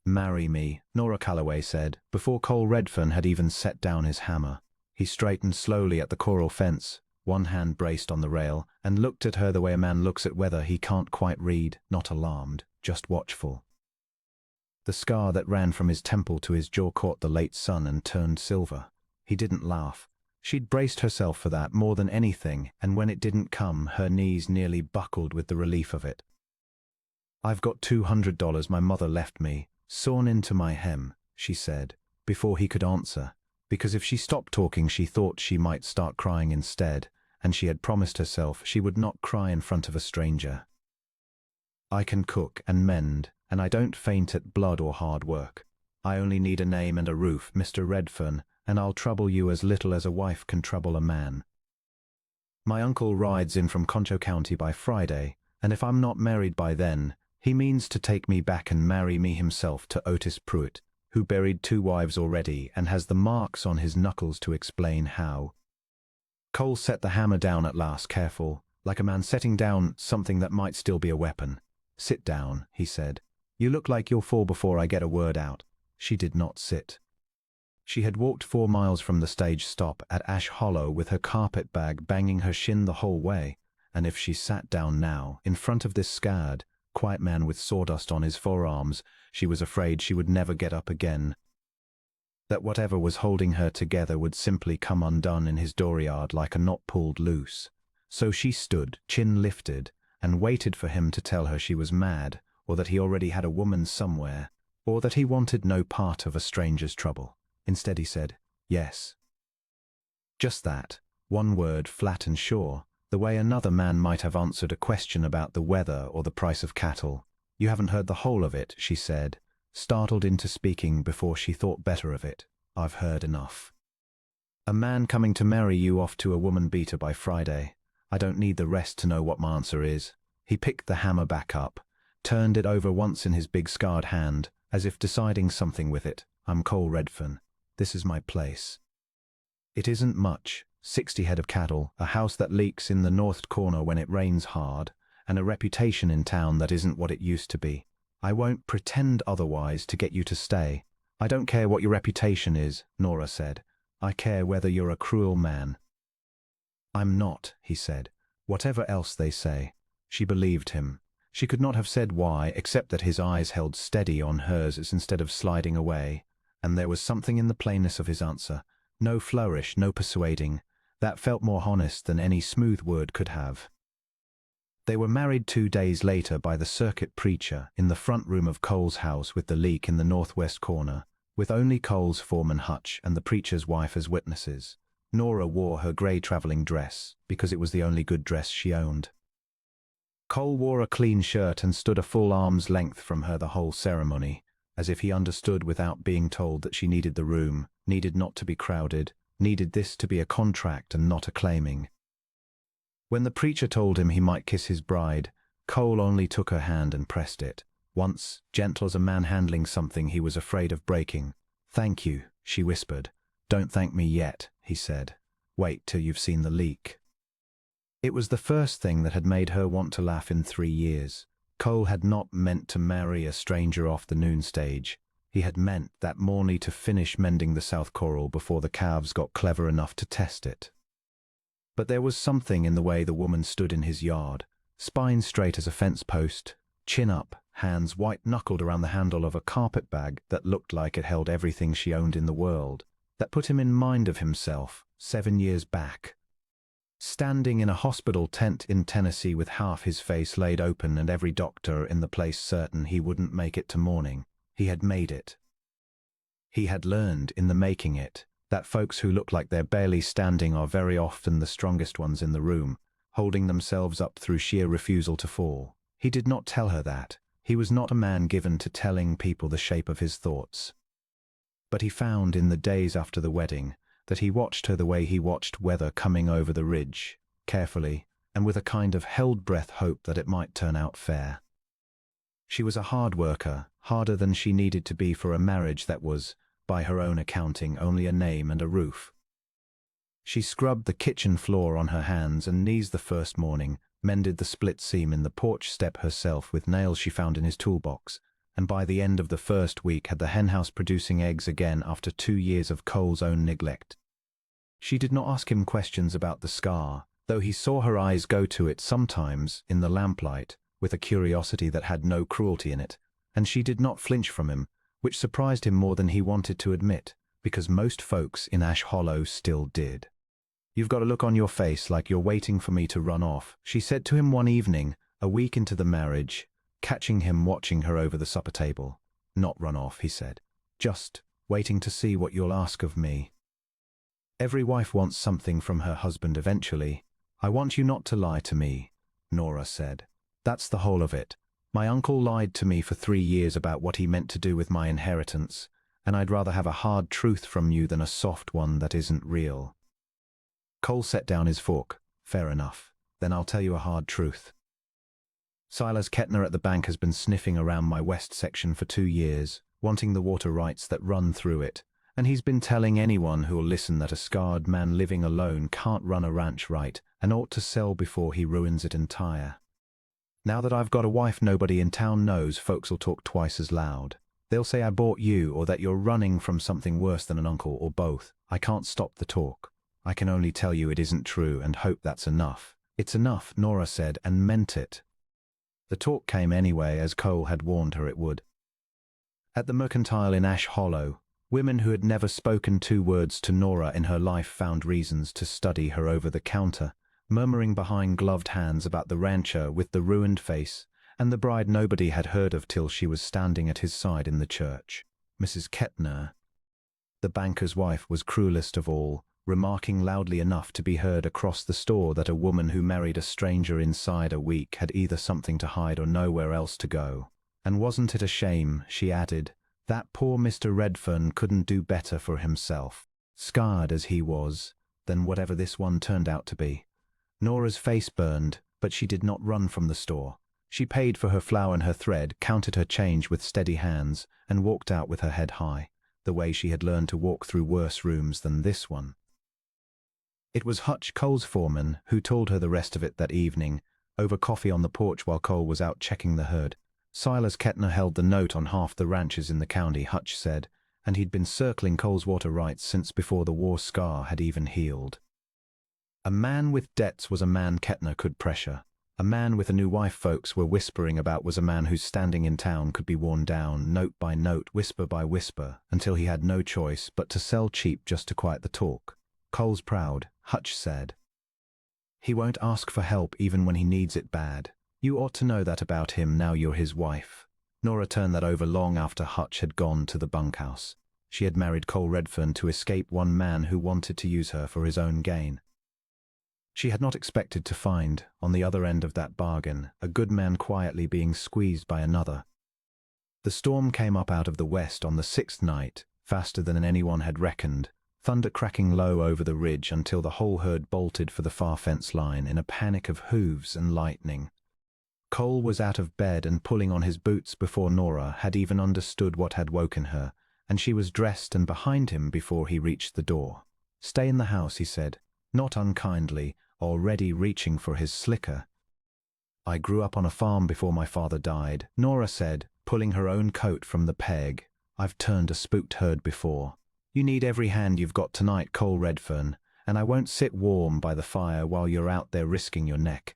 "Marry me," Nora Calloway said, before Cole Redfern had even set down his hammer. He straightened slowly at the coral fence, one hand braced on the rail, and looked at her the way a man looks at weather he can't quite read, not alarmed, just watchful. The scar that ran from his temple to his jaw caught the late sun and turned silver. He didn't laugh. She'd braced herself for that more than anything, and when it didn't come, her knees nearly buckled with the relief of it. "I've got $200 my mother left me, sawn into my hem," she said, before he could answer, because if she stopped talking she thought she might start crying instead, and she had promised herself she would not cry in front of a stranger. "I can cook and mend, and I don't faint at blood or hard work. I only need a name and a roof, Mr. Redfern, and I'll trouble you as little as a wife can trouble a man. My uncle rides in from Concho County by Friday, and if I'm not married by then, he means to take me back and marry me himself to Otis Pruitt, who buried 2 wives already and has the marks on his knuckles to explain how." Cole set the hammer down at last, careful, like a man setting down something that might still be a weapon. "Sit down," he said. "You look like you'll fall before I get a word out." She did not sit. She had walked 4 miles from the stage stop at Ash Hollow with her carpet bag banging her shin the whole way, and if she sat down now, in front of this scared, quiet man with sawdust on his forearms, she was afraid she would never get up again. That whatever was holding her together would simply come undone in his dooryard like a knot pulled loose. So she stood, chin lifted, and waited for him to tell her she was mad, or that he already had a woman somewhere, or that he wanted no part of a stranger's trouble. Instead he said, "Yes." Just that, one word, flat and sure, the way another man might have answered a question about the weather or the price of cattle. "You haven't heard the whole of it," she said, startled into speaking before she thought better of it. "I've heard enough. A man coming to marry you off to a woman beater by Friday. I don't need the rest to know what my answer is." He picked the hammer back up, turned it over once in his big scarred hand, as if deciding something with it. "I'm Cole Redfern. This is my place. It isn't much, 60 head of cattle, a house that leaks in the north corner when it rains hard, and a reputation in town that isn't what it used to be. I won't pretend otherwise to get you to stay. I don't care what your reputation is," Nora said. "I care whether you're a cruel man." "I'm not," he said, "whatever else they say." She believed him. She could not have said why, except that his eyes held steady on hers instead of sliding away, and there was something in the plainness of his answer. No flourish, no persuading. That felt more honest than any smooth word could have. They were married 2 days later by the circuit preacher in the front room of Cole's house with the leak in the northwest corner, with only Cole's foreman Hutch and the preacher's wife as witnesses. Nora wore her grey traveling dress, because it was the only good dress she owned. Cole wore a clean shirt and stood a full arm's length from her the whole ceremony, as if he understood without being told that she needed the room, needed not to be crowded, needed this to be a contract and not a claiming. When the preacher told him he might kiss his bride, Cole only took her hand and pressed it. Once, gentle as a man handling something he was afraid of breaking. "Thank you," she whispered. "Don't thank me yet," he said. "Wait till you've seen the leak." It was the first thing that had made her want to laugh in 3 years. Cole had not meant to marry a stranger off the noon stage. He had meant that morning to finish mending the south coral before the calves got clever enough to test it. But there was something in the way the woman stood in his yard, spine straight as a fence post, chin up, hands white-knuckled around the handle of a carpet bag that looked like it held everything she owned in the world, that put him in mind of himself 7 years back. Standing in a hospital tent in Tennessee with half his face laid open and every doctor in the place certain he wouldn't make it to morning, he had made it. He had learned in the making it that folks who look like they're barely standing are very often the strongest ones in the room, holding themselves up through sheer refusal to fall. He did not tell her that. He was not a man given to telling people the shape of his thoughts. But he found in the days after the wedding that he watched her the way he watched weather coming over the ridge, carefully, and with a kind of held-breath hope that it might turn out fair. She was a hard worker, harder than she needed to be for a marriage that was, by her own accounting, only a name and a roof. She scrubbed the kitchen floor on her hands and knees the first morning, mended the split seam in the porch step herself with nails she found in his toolbox, and by the end of the first week had the henhouse producing eggs again after 2 years of Cole's own neglect. She did not ask him questions about the scar, though he saw her eyes go to it sometimes in the lamplight, with a curiosity that had no cruelty in it, and she did not flinch from him, which surprised him more than he wanted to admit, because most folks in Ash Hollow still did. "You've got a look on your face like you're waiting for me to run off," she said to him one evening, a week into the marriage, catching him watching her over the supper table. "Not run off," he said. "Just waiting to see what you'll ask of me." "Every wife wants something from her husband eventually. I want you not to lie to me," Nora said. "That's the whole of it. My uncle lied to me for 3 years about what he meant to do with my inheritance, and I'd rather have a hard truth from you than a soft one that isn't real." Cole set down his fork. "Fair enough. Then I'll tell you a hard truth. Silas Kettner at the bank has been sniffing around my west section for 2 years, wanting the water rights that run through it, and he's been telling anyone who'll listen that a scarred man living alone can't run a ranch right and ought to sell before he ruins it entire. Now that I've got a wife nobody in town knows, folks'll talk twice as loud. They'll say I bought you or that you're running from something worse than an uncle or both. I can't stop the talk. I can only tell you it isn't true and hope that's enough." "It's enough," Nora said, and meant it. The talk came anyway, as Cole had warned her it would. At the Mercantile in Ash Hollow, women who had never spoken 2 words to Nora in her life found reasons to study her over the counter, murmuring behind gloved hands about the rancher with the ruined face and the bride nobody had heard of till she was standing at his side in the church. Mrs. Kettner, the banker's wife, was cruelest of all, remarking loudly enough to be heard across the store that a woman who married a stranger inside a week had either something to hide or nowhere else to go. "And wasn't it a shame," she added, "that poor Mr. Redfern couldn't do better for himself, scarred as he was, than whatever this one turned out to be." Nora's face burned, but she did not run from the store. She paid for her flour and her thread, counted her change with steady hands, and walked out with her head high, the way she had learned to walk through worse rooms than this one. It was Hutch, Cole's foreman, who told her the rest of it that evening, over coffee on the porch while Cole was out checking the herd. Silas Kettner held the note on half the ranches in the county, Hutch said, and he'd been circling Cole's water rights since before the war scar had even healed. A man with debts was a man Kettner could pressure. A man with a new wife folks were whispering about was a man whose standing in town could be worn down, note by note, whisper by whisper, until he had no choice but to sell cheap just to quiet the talk. "Cole's proud," Hutch said. "He won't ask for help even when he needs it bad. You ought to know that about him now you're his wife." Nora turned that over long after Hutch had gone to the bunkhouse. She had married Cole Redfern to escape one man who wanted to use her for his own gain. She had not expected to find, on the other end of that bargain, a good man quietly being squeezed by another. The storm came up out of the west on the 6th night, faster than anyone had reckoned, thunder cracking low over the ridge until the whole herd bolted for the far fence line in a panic of hooves and lightning. Cole was out of bed and pulling on his boots before Nora had even understood what had woken her, and she was dressed and behind him before he reached the door. "Stay in the house," he said, not unkindly, already reaching for his slicker. "I grew up on a farm before my father died," Nora said, pulling her own coat from the peg. "I've turned a spooked herd before. You need every hand you've got tonight, Cole Redfern, and I won't sit warm by the fire while you're out there risking your neck."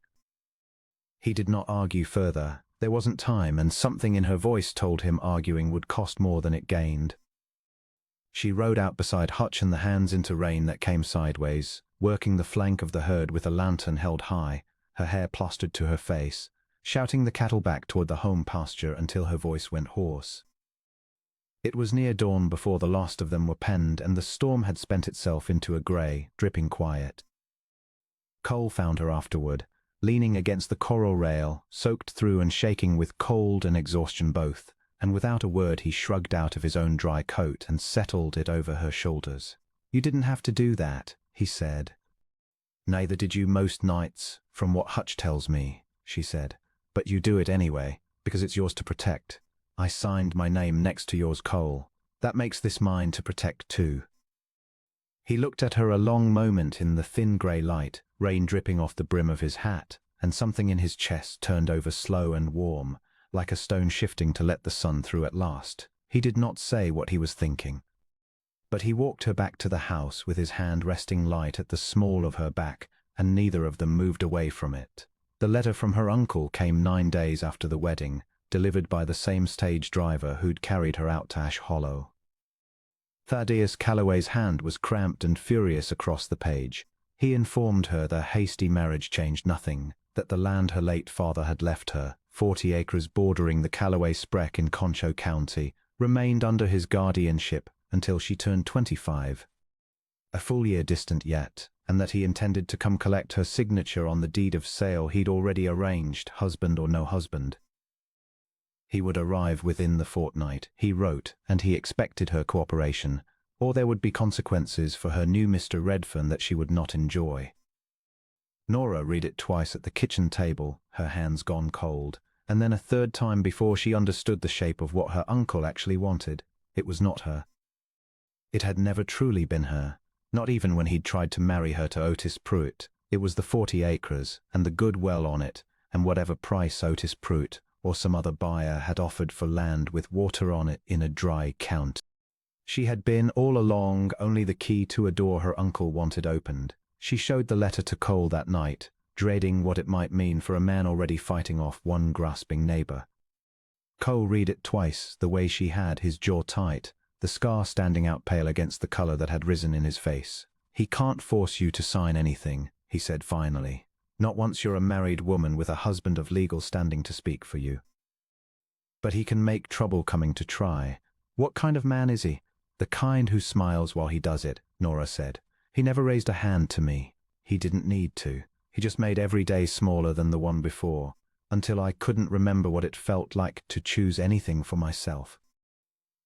He did not argue further. There wasn't time, and something in her voice told him arguing would cost more than it gained. She rode out beside Hutch and the hands into rain that came sideways, working the flank of the herd with a lantern held high, her hair plastered to her face, shouting the cattle back toward the home pasture until her voice went hoarse. It was near dawn before the last of them were penned, and the storm had spent itself into a grey, dripping quiet. Cole found her afterward, leaning against the coral rail, soaked through and shaking with cold and exhaustion both, and without a word he shrugged out of his own dry coat and settled it over her shoulders. "You didn't have to do that," he said. "Neither did you most nights, from what Hutch tells me," she said. "But you do it anyway, because it's yours to protect. I signed my name next to yours, Cole. That makes this mine to protect too." He looked at her a long moment in the thin grey light, rain dripping off the brim of his hat, and something in his chest turned over slow and warm, like a stone shifting to let the sun through at last. He did not say what he was thinking. But he walked her back to the house with his hand resting light at the small of her back, and neither of them moved away from it. The letter from her uncle came 9 days after the wedding, delivered by the same stage driver who'd carried her out to Ash Hollow. Thaddeus Calloway's hand was cramped and furious across the page. He informed her their hasty marriage changed nothing, that the land her late father had left her, 40 acres bordering the Calloway Sprek in Concho County, remained under his guardianship until she turned 25, a full year distant yet, and that he intended to come collect her signature on the deed of sale he'd already arranged, husband or no husband. He would arrive within the fortnight, he wrote, and he expected her cooperation, or there would be consequences for her new Mr. Redfern that she would not enjoy. Nora read it twice at the kitchen table, her hands gone cold, and then a third time before she understood the shape of what her uncle actually wanted. It was not her. It had never truly been her, not even when he'd tried to marry her to Otis Pruitt. It was the 40 acres, and the good well on it, and whatever price Otis Pruitt or some other buyer had offered for land with water on it in a dry county. She had been, all along, only the key to a door her uncle wanted opened. She showed the letter to Cole that night, dreading what it might mean for a man already fighting off one grasping neighbor. Cole read it twice, the way she had, his jaw tight, the scar standing out pale against the color that had risen in his face. "He can't force you to sign anything," he said finally. "Not once you're a married woman with a husband of legal standing to speak for you. But he can make trouble coming to try." "What kind of man is he?" "The kind who smiles while he does it," Nora said. "He never raised a hand to me. He didn't need to. He just made every day smaller than the one before, until I couldn't remember what it felt like to choose anything for myself."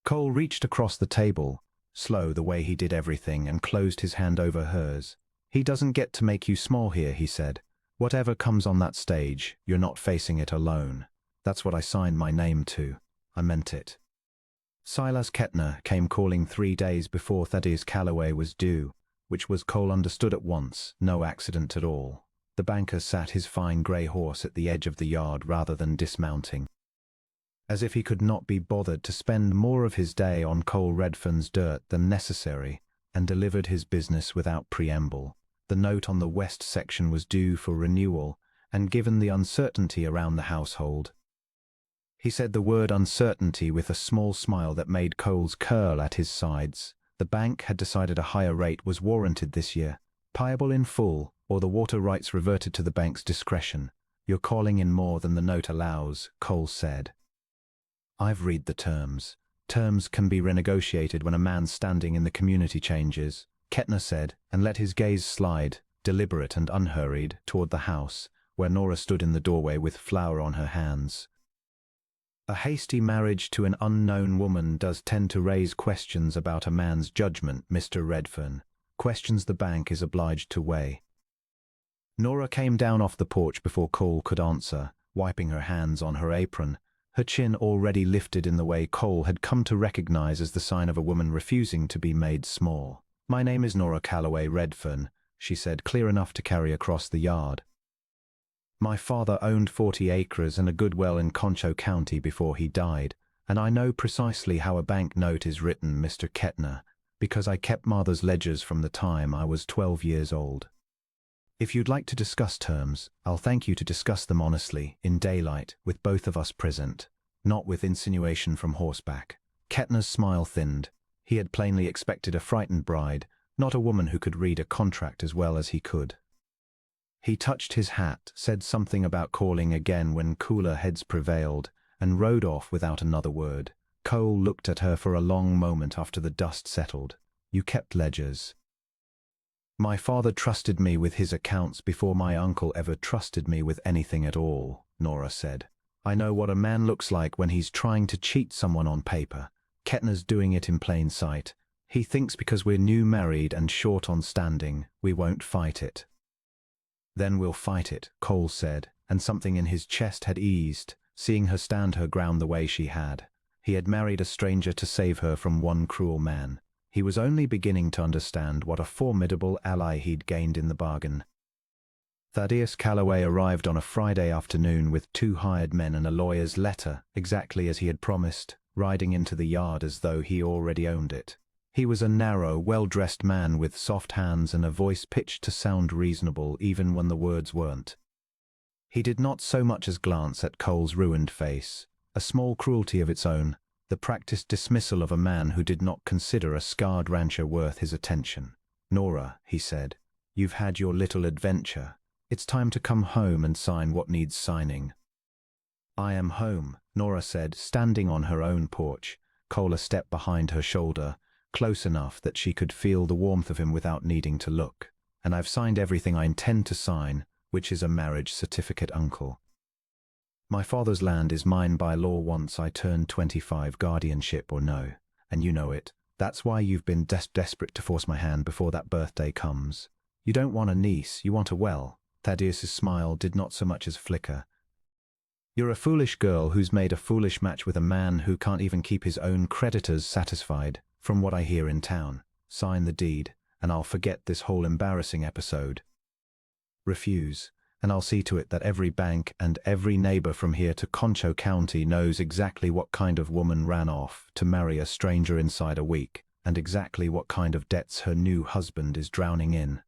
Cole reached across the table, slow the way he did everything, and closed his hand over hers. "He doesn't get to make you small here," he said. "Whatever comes on that stage, you're not facing it alone. That's what I signed my name to. I meant it." Silas Kettner came calling 3 days before Thaddeus Calloway was due, which was, Cole understood at once, no accident at all. The banker sat his fine grey horse at the edge of the yard rather than dismounting, as if he could not be bothered to spend more of his day on Cole Redfern's dirt than necessary, and delivered his business without preamble. The note on the west section was due for renewal, and given the uncertainty around the household. He said the word uncertainty with a small smile that made Cole's curl at his sides. The bank had decided a higher rate was warranted this year, payable in full, or the water rights reverted to the bank's discretion. "You're calling in more than the note allows," Cole said. "I've read the terms. Terms can be renegotiated when a man's standing in the community changes," Kettner said, and let his gaze slide, deliberate and unhurried, toward the house, where Nora stood in the doorway with flour on her hands. "A hasty marriage to an unknown woman does tend to raise questions about a man's judgment, Mr. Redfern, questions the bank is obliged to weigh." Nora came down off the porch before Cole could answer, wiping her hands on her apron, her chin already lifted in the way Cole had come to recognize as the sign of a woman refusing to be made small. "My name is Nora Calloway Redfern," she said, clear enough to carry across the yard. "My father owned 40 acres and a good well in Concho County before he died, and I know precisely how a bank note is written, Mr. Kettner, because I kept Mother's ledgers from the time I was 12 years old. If you'd like to discuss terms, I'll thank you to discuss them honestly, in daylight, with both of us present, not with insinuation from horseback." Kettner's smile thinned. He had plainly expected a frightened bride, not a woman who could read a contract as well as he could. He touched his hat, said something about calling again when cooler heads prevailed, and rode off without another word. Cole looked at her for a long moment after the dust settled. "You kept ledgers." "My father trusted me with his accounts before my uncle ever trusted me with anything at all," Nora said. "I know what a man looks like when he's trying to cheat someone on paper. Kettner's doing it in plain sight. He thinks because we're new married and short on standing, we won't fight it." "Then we'll fight it," Cole said, and something in his chest had eased, seeing her stand her ground the way she had. He had married a stranger to save her from one cruel man. He was only beginning to understand what a formidable ally he'd gained in the bargain. Thaddeus Calloway arrived on a Friday afternoon with 2 hired men and a lawyer's letter, exactly as he had promised, riding into the yard as though he already owned it. He was a narrow, well-dressed man with soft hands and a voice pitched to sound reasonable even when the words weren't. He did not so much as glance at Cole's ruined face, a small cruelty of its own, the practiced dismissal of a man who did not consider a scarred rancher worth his attention. "Nora," he said, "you've had your little adventure. It's time to come home and sign what needs signing." "I am home," Nora said, standing on her own porch, Cole a step behind her shoulder, close enough that she could feel the warmth of him without needing to look. "And I've signed everything I intend to sign, which is a marriage certificate, Uncle. My father's land is mine by law once I turn 25, guardianship or no, and you know it. That's why you've been desperate to force my hand before that birthday comes. You don't want a niece, you want a well." Thaddeus's smile did not so much as flicker. "You're a foolish girl who's made a foolish match with a man who can't even keep his own creditors satisfied, from what I hear in town. Sign the deed, and I'll forget this whole embarrassing episode. Refuse, and I'll see to it that every bank and every neighbor from here to Concho County knows exactly what kind of woman ran off to marry a stranger inside a week, and exactly what kind of debts her new husband is drowning in."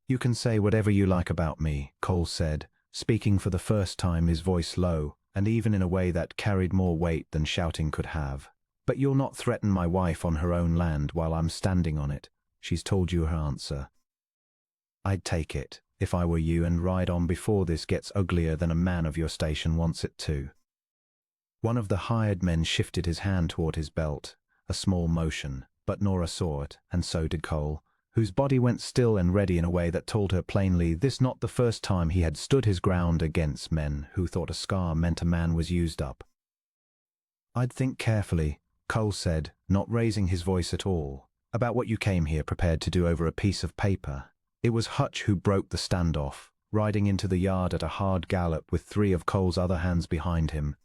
"You can say whatever you like about me," Cole said, speaking for the first time, his voice low, and even in a way that carried more weight than shouting could have. "But you'll not threaten my wife on her own land while I'm standing on it. She's told you her answer." "I'd take it, if I were you, and ride on before this gets uglier than a man of your station wants it to." One of the hired men shifted his hand toward his belt, a small motion, but Nora saw it, and so did Cole, whose body went still and ready in a way that told her plainly this not the first time he had stood his ground against men who thought a scar meant a man was used up. "I'd think carefully," Cole said, not raising his voice at all, "about what you came here prepared to do over a piece of paper." It was Hutch who broke the standoff, riding into the yard at a hard gallop with 3 of Cole's other hands behind him.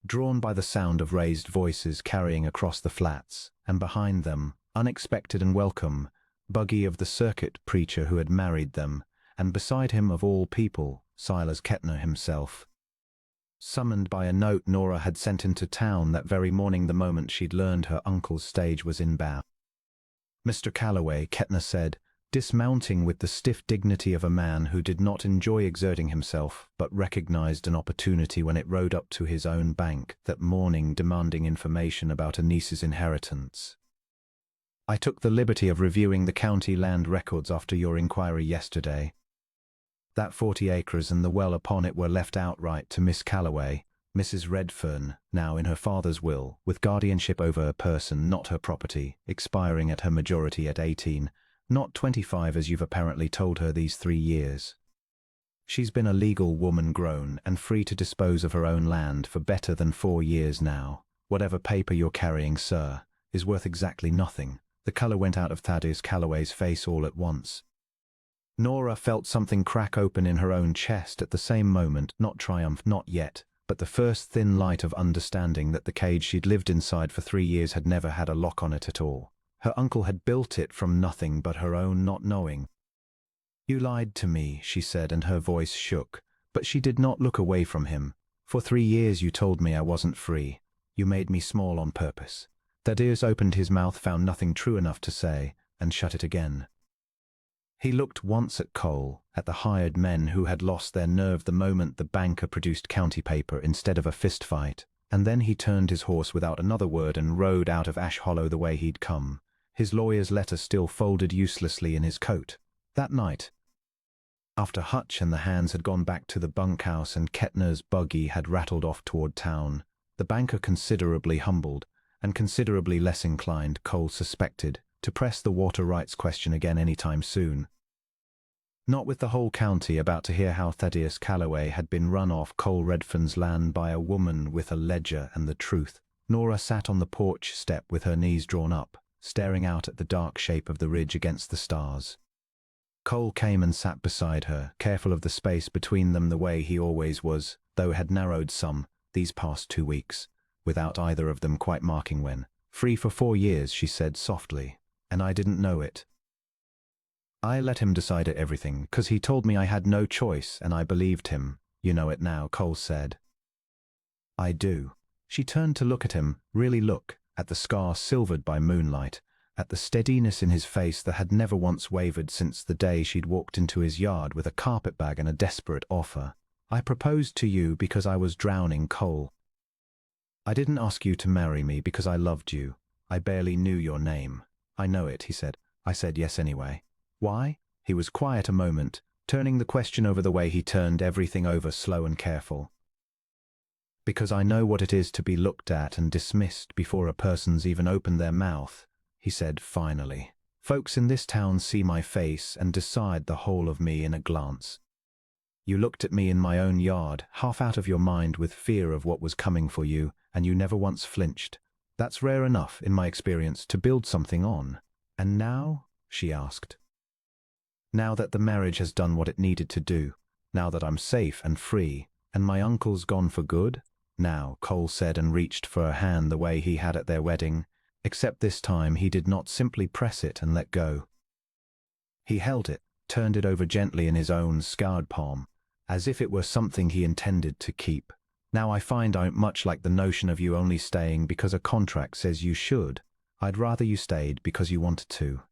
Drawn by the sound of raised voices carrying across the flats, and behind them, unexpected and welcome, buggy of the circuit preacher who had married them, and beside him of all people, Silas Kettner himself. Summoned by a note Nora had sent into town that very morning the moment she'd learned her uncle's stage was inbound. "Mr. Calloway," Kettner said, dismounting with the stiff dignity of a man who did not enjoy exerting himself, but recognized an opportunity when it rode up to his own bank that morning demanding information about a niece's inheritance. "I took the liberty of reviewing the county land records after your inquiry yesterday. That 40 acres and the well upon it were left outright to Miss Calloway, Mrs. Redfern, now in her father's will, with guardianship over a person, not her property, expiring at her majority at 18, not 25 as you've apparently told her these 3 years. She's been a legal woman grown and free to dispose of her own land for better than 4 years now. Whatever paper you're carrying, sir, is worth exactly nothing." The color went out of Thaddeus Calloway's face all at once. Nora felt something crack open in her own chest at the same moment, not triumph, not yet, but the first thin light of understanding that the cage she'd lived inside for 3 years had never had a lock on it at all. Her uncle had built it from nothing but her own not knowing. "You lied to me," she said, and her voice shook, but she did not look away from him. "For 3 years you told me I wasn't free. You made me small on purpose." Thaddeus opened his mouth, found nothing true enough to say, and shut it again. He looked once at Cole, at the hired men who had lost their nerve the moment the banker produced county paper instead of a fist fight, and then he turned his horse without another word and rode out of Ash Hollow the way he'd come, his lawyer's letter still folded uselessly in his coat. That night, after Hutch and the hands had gone back to the bunkhouse and Kettner's buggy had rattled off toward town, the banker, considerably humbled, and considerably less inclined, Cole suspected, to press the water rights question again any time soon. Not with the whole county about to hear how Thaddeus Calloway had been run off Cole Redfern's land by a woman with a ledger and the truth. Nora sat on the porch step with her knees drawn up, staring out at the dark shape of the ridge against the stars. Cole came and sat beside her, careful of the space between them the way he always was, though it had narrowed some, these past 2 weeks, without either of them quite marking when. "Free for 4 years," she said softly, "and I didn't know it." I let him decide everything, 'cause he told me I had no choice, and I believed him. You know it now, Cole said. I do. She turned to look at him, really look, at the scar silvered by moonlight, at the steadiness in his face that had never once wavered since the day she'd walked into his yard with a carpetbag and a desperate offer. I proposed to you because I was drowning, Cole. I didn't ask you to marry me because I loved you. I barely knew your name. I know it, he said. I said yes anyway. Why? He was quiet a moment, turning the question over the way he turned everything over, slow and careful. Because I know what it is to be looked at and dismissed before a person's even opened their mouth, he said finally. Folks in this town see my face and decide the whole of me in a glance. You looked at me in my own yard, half out of your mind with fear of what was coming for you, and you never once flinched. That's rare enough, in my experience, to build something on. And now? She asked. Now that the marriage has done what it needed to do, now that I'm safe and free, and my uncle's gone for good? Now, Cole said, and reached for her hand the way he had at their wedding, except this time he did not simply press it and let go. He held it, turned it over gently in his own scarred palm, as if it were something he intended to keep. Now I find out much like the notion of you only staying because a contract says you should. I'd rather you stayed because you wanted to.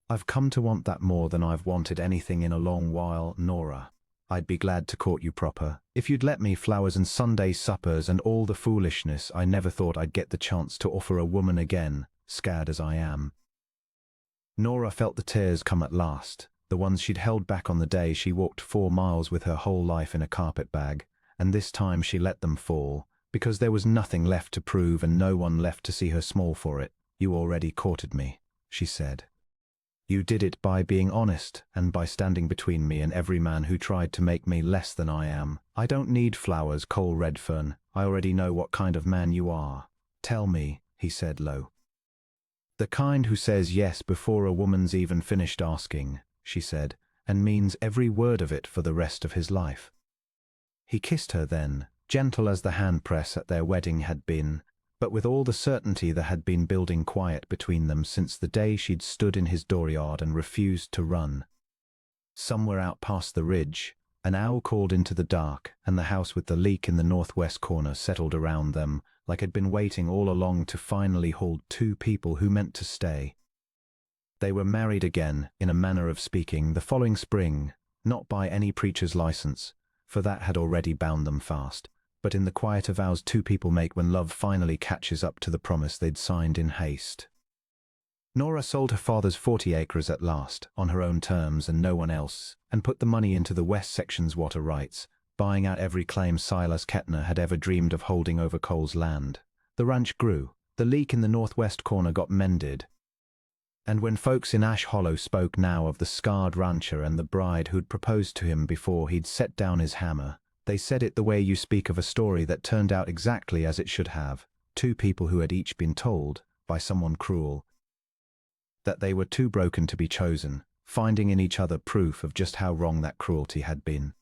I've come to want that more than I've wanted anything in a long while, Nora. I'd be glad to court you proper, if you'd let me flowers and Sunday suppers and all the foolishness I never thought I'd get the chance to offer a woman again, scared as I am. Nora felt the tears come at last, the ones she'd held back on the day she walked 4 miles with her whole life in a carpetbag, and this time she let them fall, because there was nothing left to prove and no one left to see her small for it. You already courted me, she said. You did it by being honest and by standing between me and every man who tried to make me less than I am. I don't need flowers, Cole Redfern. I already know what kind of man you are. Tell me, he said low. The kind who says yes before a woman's even finished asking, she said, and means every word of it for the rest of his life. He kissed her then, gentle as the hand press at their wedding had been, but with all the certainty that had been building quiet between them since the day she'd stood in his dooryard and refused to run. Somewhere out past the ridge, an owl called into the dark, and the house with the leak in the northwest corner settled around them, like it'd been waiting all along to finally hold 2 people who meant to stay. They were married again, in a manner of speaking, the following spring, not by any preacher's license, for that had already bound them fast, but in the quieter vows 2 people make when love finally catches up to the promise they'd signed in haste. Nora sold her father's 40 acres at last, on her own terms and no one else, and put the money into the West Section's water rights, buying out every claim Silas Kettner had ever dreamed of holding over Cole's land. The ranch grew, the leak in the northwest corner got mended, and when folks in Ash Hollow spoke now of the scarred rancher and the bride who'd proposed to him before he'd set down his hammer, they said it the way you speak of a story that turned out exactly as it should have, 2 people who had each been told, by someone cruel, that they were too broken to be chosen, finding in each other proof of just how wrong that cruelty had been.